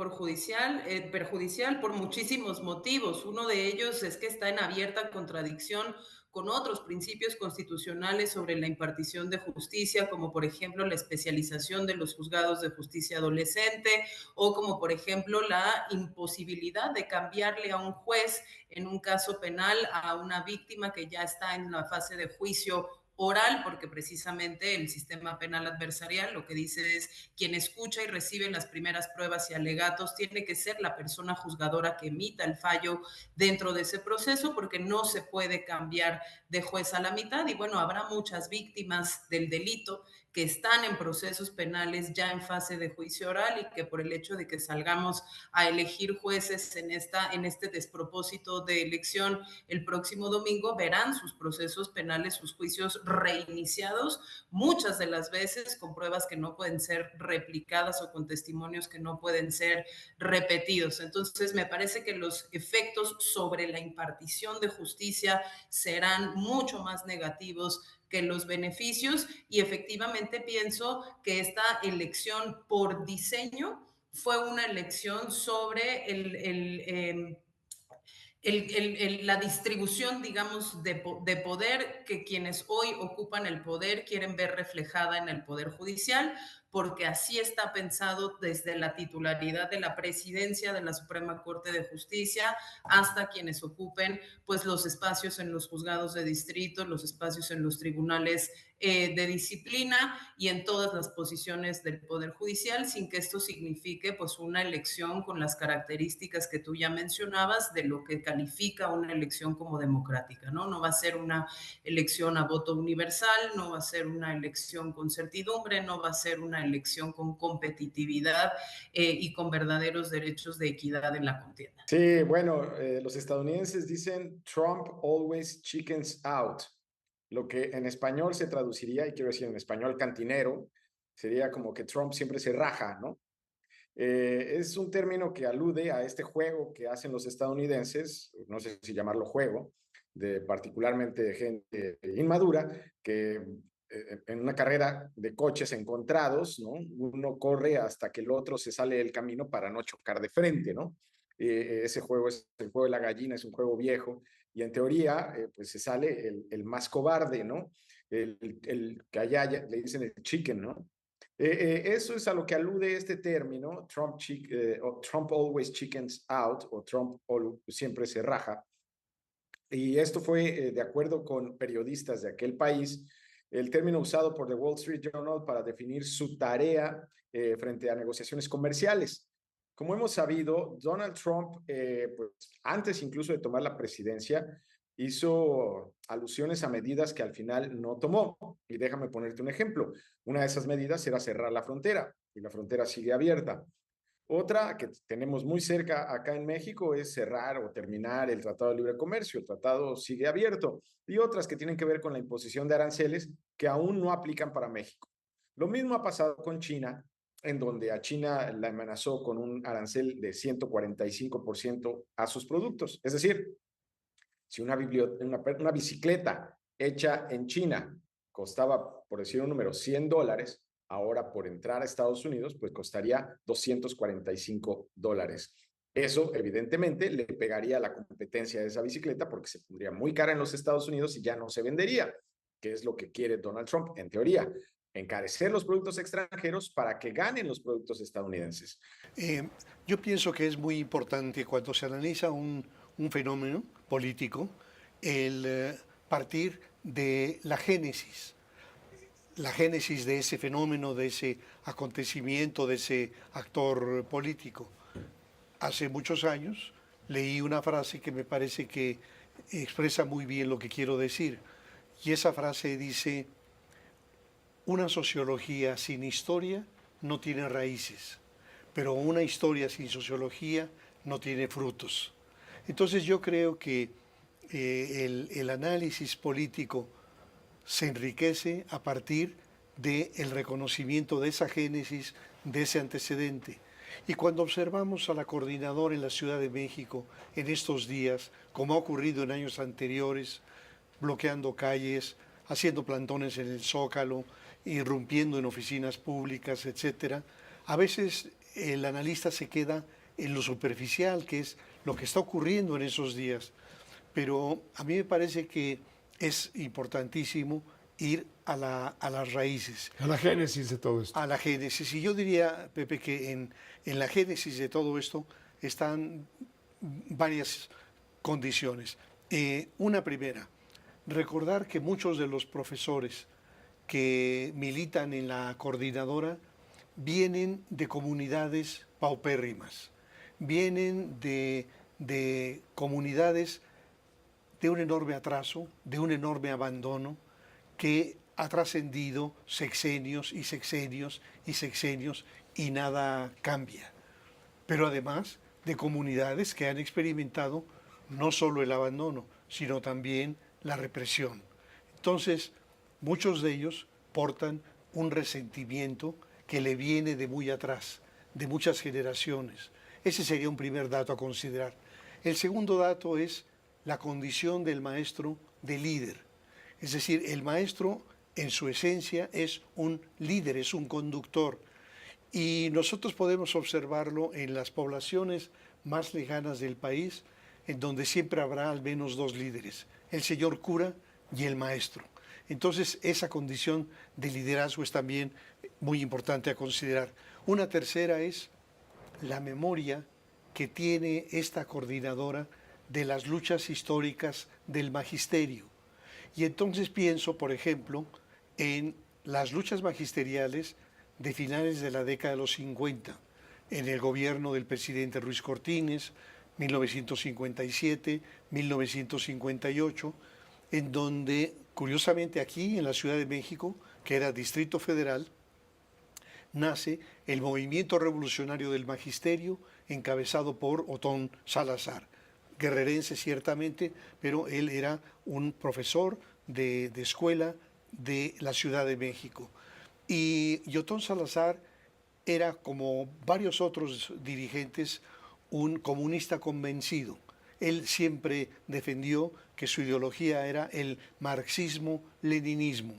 perjudicial por muchísimos motivos. Uno de ellos es que está en abierta contradicción con otros principios constitucionales sobre la impartición de justicia, como por ejemplo la especialización de los juzgados de justicia adolescente o como por ejemplo la imposibilidad de cambiarle a un juez en un caso penal a una víctima que ya está en la fase de juicio oral, porque precisamente el sistema penal adversarial lo que dice es quien escucha y recibe las primeras pruebas y alegatos tiene que ser la persona juzgadora que emita el fallo dentro de ese proceso, porque no se puede cambiar de juez a la mitad. Y bueno, habrá muchas víctimas del delito que están en procesos penales ya en fase de juicio oral y que por el hecho de que salgamos a elegir jueces en este despropósito de elección el próximo domingo, verán sus procesos penales, sus juicios reiniciados, muchas de las veces con pruebas que no pueden ser replicadas o con testimonios que no pueden ser repetidos. Entonces, me parece que los efectos sobre la impartición de justicia serán mucho más negativos que los beneficios y efectivamente pienso que esta elección por diseño fue una elección sobre la distribución, digamos, de poder que quienes hoy ocupan el poder quieren ver reflejada en el Poder Judicial, porque así está pensado desde la titularidad de la presidencia de la Suprema Corte de Justicia hasta quienes ocupen pues los espacios en los juzgados de distrito, los espacios en los tribunales de disciplina y en todas las posiciones del Poder Judicial, sin que esto signifique pues una elección con las características que tú ya mencionabas de lo que califica una elección como democrática, ¿no? No va a ser una elección a voto universal, no va a ser una elección con certidumbre, no va a ser una elección con competitividad y con verdaderos derechos de equidad en la contienda. Sí, bueno, los estadounidenses dicen Trump always chickens out, lo que en español se traduciría, y quiero decir en español cantinero, sería como que Trump siempre se raja, ¿no? Es un término que alude a este juego que hacen los estadounidenses, no sé si llamarlo juego, de particularmente de gente inmadura, que en una carrera de coches encontrados, ¿no? Uno corre hasta que el otro se sale del camino para no chocar de frente, ¿no? Ese juego es el juego de la gallina, es un juego viejo, y en teoría, pues se sale el más cobarde, ¿no? El que allá le dicen el chicken, ¿no? Eso es a lo que alude este término, Trump always chickens out, o Trump siempre se raja. Y esto fue, de acuerdo con periodistas de aquel país, el término usado por The Wall Street Journal para definir su tarea frente a negociaciones comerciales. Como hemos sabido, Donald Trump, pues, antes incluso de tomar la presidencia, hizo alusiones a medidas que al final no tomó. Y déjame ponerte un ejemplo. Una de esas medidas era cerrar la frontera, y la frontera sigue abierta. Otra que tenemos muy cerca acá en México es cerrar o terminar el Tratado de Libre Comercio. El tratado sigue abierto. Y otras que tienen que ver con la imposición de aranceles que aún no aplican para México. Lo mismo ha pasado con China, en donde a China la amenazó con un arancel de 145% a sus productos. Es decir, si una bicicleta hecha en China costaba, por decir un número, $100, ahora por entrar a Estados Unidos, pues costaría $245. Eso, evidentemente, le pegaría a la competencia de esa bicicleta porque se pondría muy cara en los Estados Unidos y ya no se vendería, que es lo que quiere Donald Trump, en teoría, encarecer los productos extranjeros para que ganen los productos estadounidenses. Eh, yo pienso que es muy importante cuando se analiza un fenómeno político el partir de la génesis de ese fenómeno, de ese acontecimiento, de ese actor político. Hace muchos años leí una frase que me parece que expresa muy bien lo que quiero decir. Y esa frase dice, una sociología sin historia no tiene raíces, pero una historia sin sociología no tiene frutos. Entonces yo creo que el análisis político se enriquece a partir del reconocimiento de esa génesis, de ese antecedente. Y cuando observamos a la coordinadora en la Ciudad de México en estos días, como ha ocurrido en años anteriores, bloqueando calles, haciendo plantones en el Zócalo, irrumpiendo en oficinas públicas, etcétera, a veces el analista se queda en lo superficial, que es lo que está ocurriendo en esos días. Pero a mí me parece que es importantísimo ir a las raíces. A la génesis de todo esto. A la génesis. Y yo diría, Pepe, que en la génesis de todo esto están varias condiciones. Una primera, recordar que muchos de los profesores que militan en la coordinadora vienen de comunidades paupérrimas, vienen de comunidades de un enorme atraso, de un enorme abandono, que ha trascendido sexenios y sexenios y sexenios y nada cambia. Pero además de comunidades que han experimentado no solo el abandono, sino también la represión. Entonces, muchos de ellos portan un resentimiento que le viene de muy atrás, de muchas generaciones. Ese sería un primer dato a considerar. El segundo dato es la condición del maestro de líder. Es decir, el maestro en su esencia es un líder, es un conductor. Y nosotros podemos observarlo en las poblaciones más lejanas del país, en donde siempre habrá al menos dos líderes, el señor cura y el maestro. Entonces, esa condición de liderazgo es también muy importante a considerar. Una tercera es la memoria que tiene esta coordinadora de las luchas históricas del magisterio. Y entonces pienso, por ejemplo, en las luchas magisteriales de finales de la década de los 50, en el gobierno del presidente Ruiz Cortines, 1957, 1958, en donde, curiosamente, aquí en la Ciudad de México, que era Distrito Federal, nace el movimiento revolucionario del magisterio encabezado por Otón Salazar, guerrerense ciertamente, pero él era un profesor de escuela de la Ciudad de México. Y Otón Salazar era, como varios otros dirigentes, un comunista convencido. Él siempre defendió que su ideología era el marxismo-leninismo.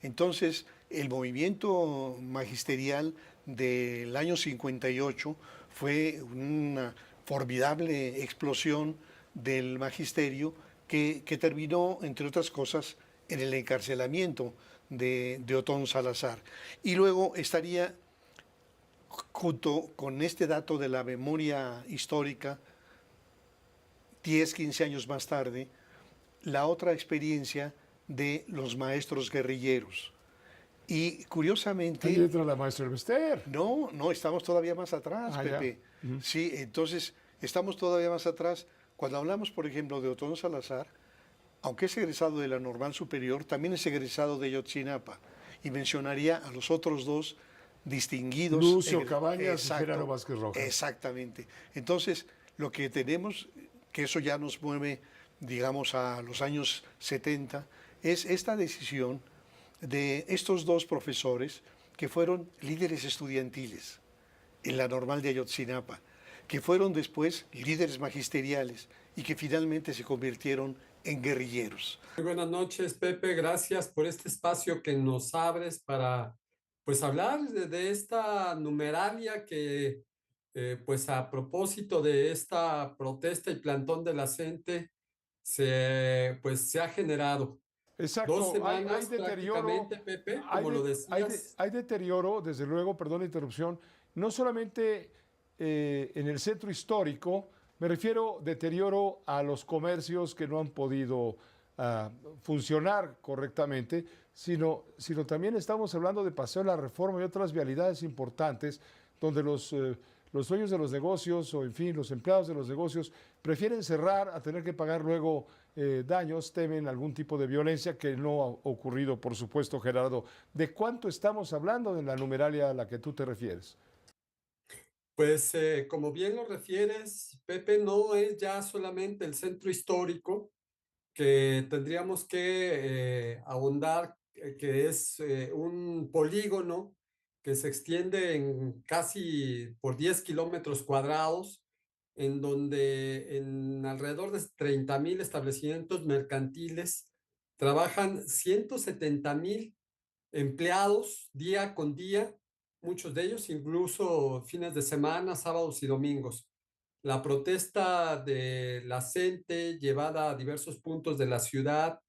Entonces, el movimiento magisterial del año 58 fue una formidable explosión del magisterio que terminó, entre otras cosas, en el encarcelamiento de Otón Salazar. Y luego estaría, junto con este dato de la memoria histórica, 10, 15 años más tarde, la otra experiencia de los maestros guerrilleros. Y curiosamente... Ahí entra la maestra Bester. No, estamos todavía más atrás, Pepe. Sí, entonces estamos todavía más atrás. Cuando hablamos, por ejemplo, de Otón Salazar, aunque es egresado de la Normal Superior, también es egresado de Ayotzinapa. Y mencionaría a los otros dos distinguidos. Lucio Cabañas y Genaro Vázquez Rojas. Exactamente. Entonces, lo que tenemos, que eso ya nos mueve, digamos, a los años 70, es esta decisión de estos dos profesores que fueron líderes estudiantiles en la Normal de Ayotzinapa, que fueron después líderes magisteriales y que finalmente se convirtieron en guerrilleros. Muy buenas noches, Pepe. Gracias por este espacio que nos abres para, pues, hablar de esta numeralia que, pues, a propósito de esta protesta y plantón de la gente, pues, se ha generado. Exacto, 2 semanas hay deterioro, prácticamente, Pepe, como lo decías. hay deterioro, desde luego, perdón la interrupción, no solamente en el centro histórico, me refiero deterioro a los comercios que no han podido funcionar correctamente, sino también estamos hablando de Paseo de la Reforma y otras vialidades importantes donde los dueños de los negocios o, en fin, los empleados de los negocios prefieren cerrar a tener que pagar luego daños, temen algún tipo de violencia que no ha ocurrido, por supuesto, Gerardo. ¿De cuánto estamos hablando en la numeralia a la que tú te refieres? Pues como bien lo refieres, Pepe, no es ya solamente el centro histórico que tendríamos que ahondar, que es un polígono que se extiende en casi por 10 kilómetros cuadrados, en donde en alrededor de 30,000 establecimientos mercantiles trabajan 170,000 empleados día con día muchos de ellos, incluso fines de semana, sábados y domingos. La protesta de la gente llevada a diversos puntos de la ciudad,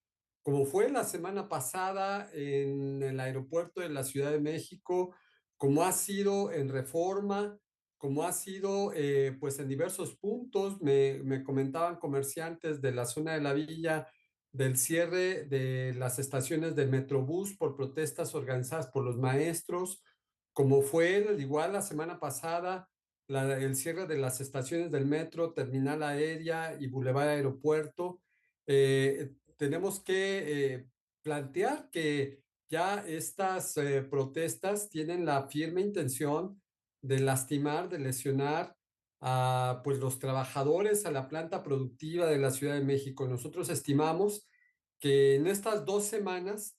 como fue la semana pasada en el aeropuerto de la Ciudad de México, como ha sido en Reforma, como ha sido pues en diversos puntos. Me comentaban comerciantes de la zona de la villa del cierre de las estaciones del Metrobús por protestas organizadas por los maestros, como fue igual la semana pasada el cierre de las estaciones del metro, terminal aérea y Boulevard Aeropuerto. Tenemos que plantear que ya estas protestas tienen la firme intención de lastimar, de lesionar a pues, los trabajadores, a la planta productiva de la Ciudad de México. Nosotros estimamos que en estas 2 semanas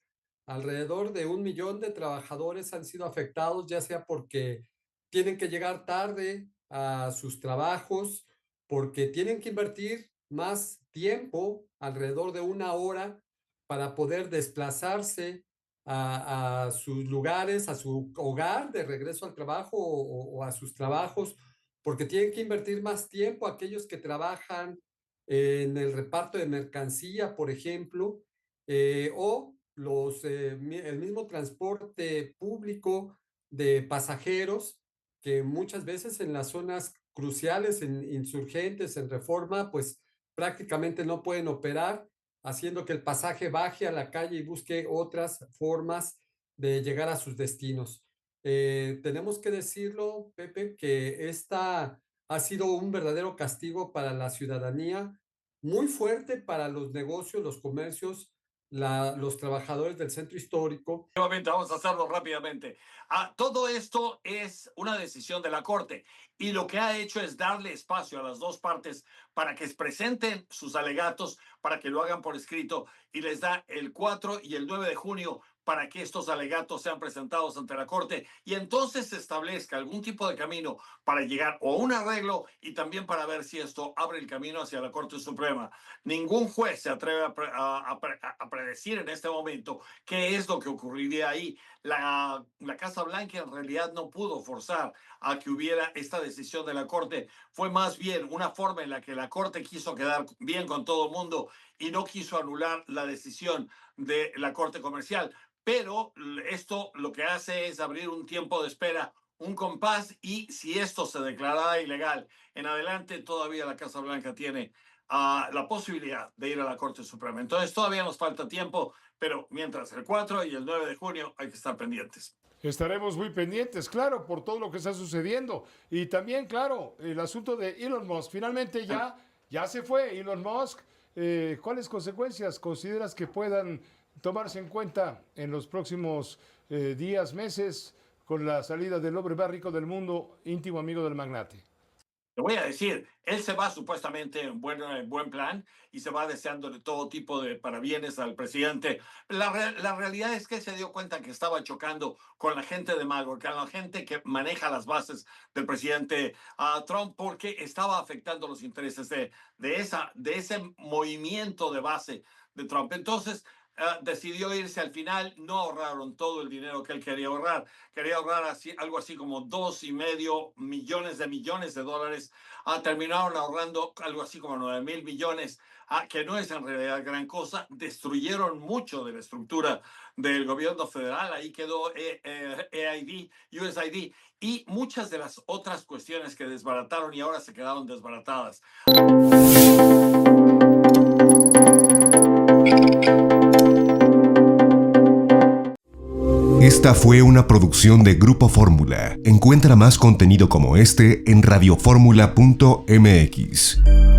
alrededor de 1 millón de trabajadores han sido afectados, ya sea porque tienen que llegar tarde a sus trabajos, porque tienen que invertir más tiempo, alrededor de 1 hora, para poder desplazarse a sus lugares, a su hogar de regreso al trabajo o a sus trabajos, porque tienen que invertir más tiempo aquellos que trabajan en el reparto de mercancía, por ejemplo, o el mismo transporte público de pasajeros, que muchas veces en las zonas cruciales, en Insurgentes, en Reforma, pues prácticamente no pueden operar, haciendo que el pasaje baje a la calle y busque otras formas de llegar a sus destinos. Tenemos que decirlo, Pepe, que esta ha sido un verdadero castigo para la ciudadanía, muy fuerte para los negocios, los comercios, los trabajadores del centro histórico. Vamos a hacerlo rápidamente. Todo esto es una decisión de la Corte y lo que ha hecho es darle espacio a las dos partes para que presenten sus alegatos, para que lo hagan por escrito, y les da el 4 y el 9 de junio para que estos alegatos sean presentados ante la Corte y entonces se establezca algún tipo de camino para llegar o a un arreglo y también para ver si esto abre el camino hacia la Corte Suprema. Ningún juez se atreve a predecir en este momento qué es lo que ocurriría ahí. La Casa Blanca en realidad no pudo forzar a que hubiera esta decisión de la Corte. Fue más bien una forma en la que la Corte quiso quedar bien con todo el mundo y no quiso anular la decisión de la Corte Comercial. Pero esto lo que hace es abrir un tiempo de espera, un compás, y si esto se declarara ilegal en adelante, todavía la Casa Blanca tiene la posibilidad de ir a la Corte Suprema. Entonces todavía nos falta tiempo, pero mientras el 4 y el 9 de junio hay que estar pendientes. Estaremos muy pendientes, claro, por todo lo que está sucediendo. Y también, claro, el asunto de Elon Musk. Finalmente ya se fue Elon Musk. ¿Cuáles consecuencias consideras que puedan tomarse en cuenta en los próximos días, meses, con la salida del hombre más rico del mundo, íntimo amigo del magnate? Te voy a decir, él se va supuestamente en buen plan y se va deseándole todo tipo de parabienes al presidente. La realidad es que se dio cuenta que estaba chocando con la gente de Mago, con la gente que maneja las bases del presidente Trump, porque estaba afectando los intereses de ese movimiento de base de Trump. Entonces, decidió irse al final. No ahorraron todo el dinero que él quería ahorrar. Quería ahorrar algo así como $2.5 millones de dólares. Terminaron ahorrando algo así como 9,000 millones, que no es en realidad gran cosa. Destruyeron mucho de la estructura del gobierno federal. Ahí quedó USAID y muchas de las otras cuestiones que desbarataron y ahora se quedaron desbaratadas. Esta fue una producción de Grupo Fórmula. Encuentra más contenido como este en radioformula.mx.